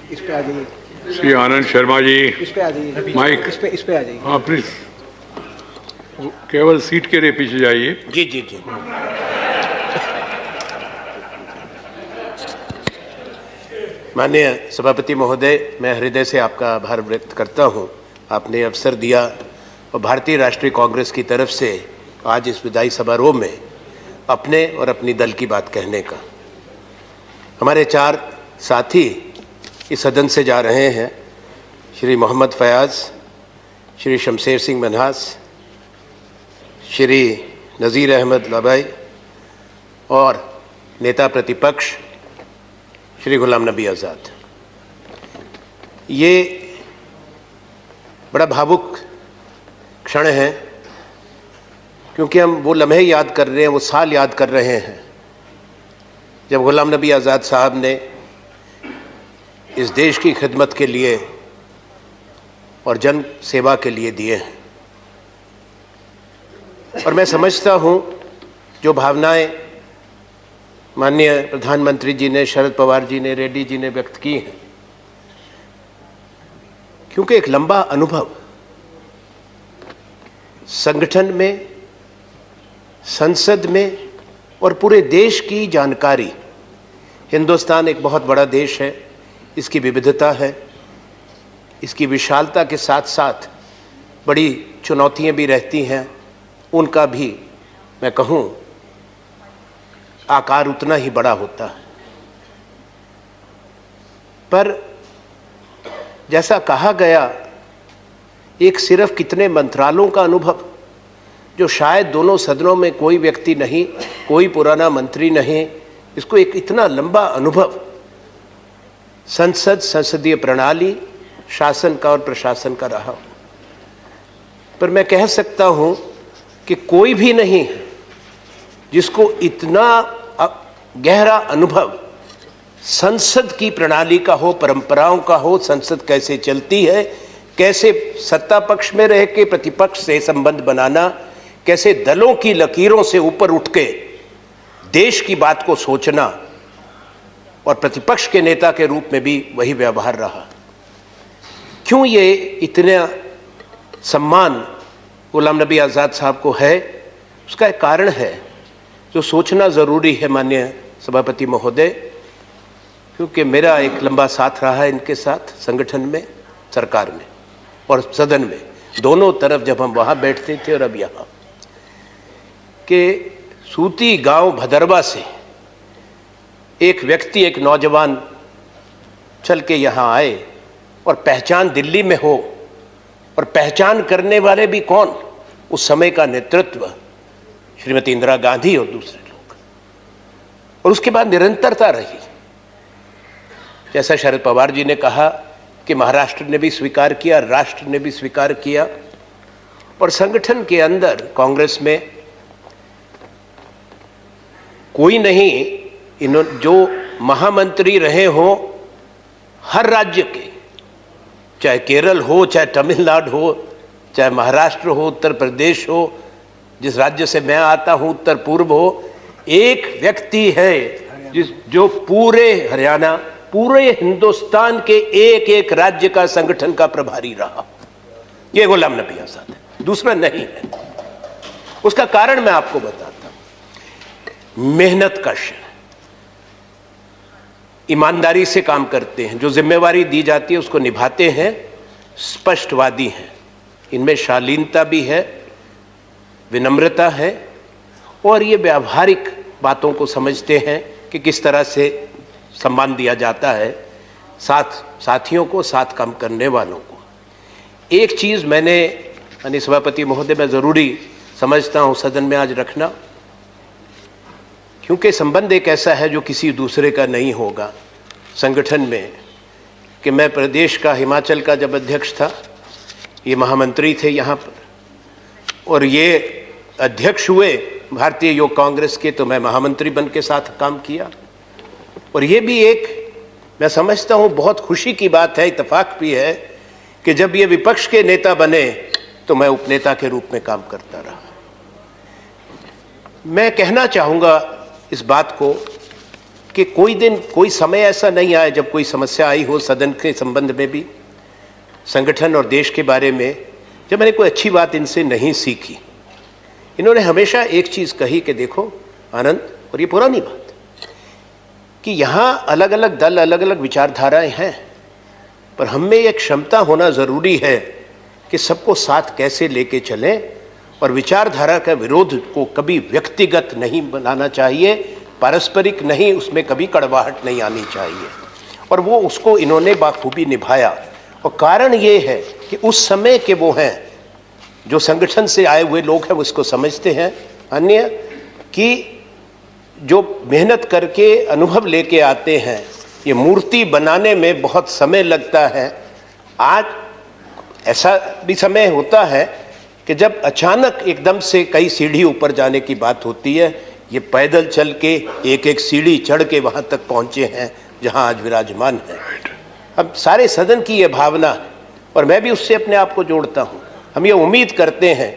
इस पे आ जाइए। श्री आनंद शर्मा जी, इस पे आ जाइए। माइक इस पे आ जाइए। हाँ प्लीज, केवल सीट के लिए पीछे जाइए। जी जी जी। माननीय सभापति महोदय, मैं हृदय से आपका आभार व्यक्त करता हूं। आपने अवसर दिया और भारतीय राष्ट्रीय कांग्रेस की तरफ से आज इस विदाई समारोह में अपने और अपनी दल की बात कहने का। हमारे 4 साथी इस सदन से जा रहे हैं, श्री मोहम्मद फयाज, श्री शमशेर सिंह मनहास, श्री नज़ीर अहमद लबाई और नेता प्रतिपक्ष श्री गुलाम नबी आज़ाद। ये बड़ा भावुक क्षण है, क्योंकि हम वो लम्हे याद कर रहे हैं, वो साल याद कर रहे हैं जब गुलाम नबी आज़ाद साहब ने इस देश की खिदमत के लिए और जन सेवा के लिए दिए हैं। और मैं समझता हूँ जो भावनाएं माननीय प्रधानमंत्री जी ने, शरद पवार जी ने, रेड्डी जी ने व्यक्त की हैं, क्योंकि एक लंबा अनुभव संगठन में, संसद में और पूरे देश की जानकारी। हिंदुस्तान एक बहुत बड़ा देश है, इसकी विविधता है, इसकी विशालता के साथ साथ बड़ी चुनौतियां भी रहती हैं, उनका भी मैं कहूँ आकार उतना ही बड़ा होता है। पर जैसा कहा गया, एक सिर्फ कितने मंत्रालयों का अनुभव, जो शायद दोनों सदनों में कोई व्यक्ति नहीं, कोई पुराना मंत्री नहीं, इसको एक इतना लंबा अनुभव संसद, संसदीय प्रणाली, शासन का और प्रशासन का रहा। पर मैं कह सकता हूं कि कोई भी नहीं है जिसको इतना गहरा अनुभव संसद की प्रणाली का हो, परंपराओं का हो, संसद कैसे चलती है, कैसे सत्ता पक्ष में रह के प्रतिपक्ष से संबंध बनाना, कैसे दलों की लकीरों से ऊपर उठ के देश की बात को सोचना, और प्रतिपक्ष के नेता के रूप में भी वही व्यवहार रहा। क्यों ये इतना सम्मान गुलाम नबी आज़ाद साहब को है, उसका एक कारण है जो सोचना ज़रूरी है माननीय सभापति महोदय, क्योंकि मेरा एक लंबा साथ रहा है इनके साथ, संगठन में, सरकार में और सदन में, दोनों तरफ जब हम वहाँ बैठते थे और अब यहाँ। कि सूती गांव भदरवा से एक व्यक्ति, एक नौजवान चल के यहाँ आए और पहचान दिल्ली में हो, और पहचान करने वाले भी कौन, उस समय का नेतृत्व श्रीमती इंदिरा गांधी और दूसरे लोग, और उसके बाद निरंतरता रही। जैसा शरद पवार जी ने कहा कि महाराष्ट्र ने भी स्वीकार किया, राष्ट्र ने भी स्वीकार किया, और संगठन के अंदर कांग्रेस में कोई नहीं जो महामंत्री रहे हों हर राज्य के, चाहे केरल हो, चाहे तमिलनाडु हो, चाहे महाराष्ट्र हो, उत्तर प्रदेश हो, जिस राज्य से मैं आता हूं उत्तर पूर्व हो, एक व्यक्ति है जो पूरे हरियाणा, पूरे हिंदुस्तान के एक एक राज्य का संगठन का प्रभारी रहा। ये गुलाम नबी आज़ाद है, दूसरा नहीं है। उसका कारण मैं आपको बताता हूं। मेहनत कश, ईमानदारी से काम करते हैं, जो जिम्मेवारी दी जाती है उसको निभाते हैं, स्पष्टवादी हैं, इनमें शालीनता भी है, विनम्रता है, और ये व्यावहारिक बातों को समझते हैं कि किस तरह से सम्मान दिया जाता है साथियों को, साथ काम करने वालों को। एक चीज़ मैंने माननीय सभापति महोदय मैं ज़रूरी समझता हूँ सदन में आज रखना, क्योंकि संबंध एक ऐसा है जो किसी दूसरे का नहीं होगा संगठन में। कि मैं प्रदेश का, हिमाचल का जब अध्यक्ष था, ये महामंत्री थे यहाँ पर, और ये अध्यक्ष हुए भारतीय योग कांग्रेस के, तो मैं महामंत्री बन के साथ काम किया। और ये भी एक मैं समझता हूँ बहुत खुशी की बात है, इत्तेफाक भी है, कि जब ये विपक्ष के नेता बने तो मैं उपनेता के रूप में काम करता रहा। मैं कहना चाहूँगा इस बात को कि कोई दिन कोई समय ऐसा नहीं आया जब कोई समस्या आई हो सदन के संबंध में भी, संगठन और देश के बारे में, जब मैंने कोई अच्छी बात इनसे नहीं सीखी। इन्होंने हमेशा एक चीज़ कही कि देखो आनंद, और ये पुरानी बात, कि यहाँ अलग अलग दल, अलग अलग विचारधाराएं हैं, पर हम में एक क्षमता होना ज़रूरी है कि सबको साथ कैसे लेके चलें, और विचारधारा का विरोध को कभी व्यक्तिगत नहीं बनाना चाहिए, पारस्परिक नहीं, उसमें कभी कड़वाहट नहीं आनी चाहिए। और वो उसको इन्होंने बाखूबी निभाया। और कारण ये है कि उस समय के वो हैं जो संगठन से आए हुए लोग हैं, वो इसको समझते हैं। अन्य कि जो मेहनत करके अनुभव लेके आते हैं, ये मूर्ति बनाने में बहुत समय लगता है। आज ऐसा भी समय होता है कि जब अचानक एकदम से कई सीढ़ी ऊपर जाने की बात होती है, ये पैदल चल के एक एक सीढ़ी चढ़ के वहाँ तक पहुँचे हैं जहाँ आज विराजमान है। अब सारे सदन की ये भावना, और मैं भी उससे अपने आप को जोड़ता हूँ, हम ये उम्मीद करते हैं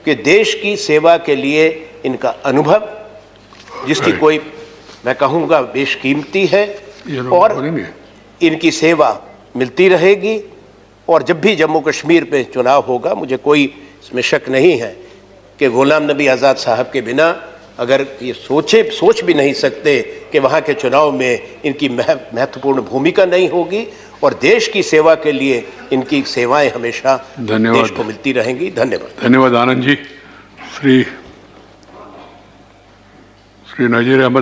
कि देश की सेवा के लिए इनका अनुभव, जिसकी कोई मैं कहूँगा बेशकीमती है, और इनकी सेवा मिलती रहेगी। और जब भी जम्मू कश्मीर पे चुनाव होगा, मुझे कोई इसमें शक नहीं है कि गुलाम नबी आज़ाद साहब के बिना अगर ये सोच भी नहीं सकते कि वहाँ के चुनाव में इनकी महत्वपूर्ण भूमिका नहीं होगी, और देश की सेवा के लिए इनकी सेवाएं हमेशा देश को मिलती रहेंगी। धन्यवाद। धन्यवाद आनंद जी। श्री नजीर अहमद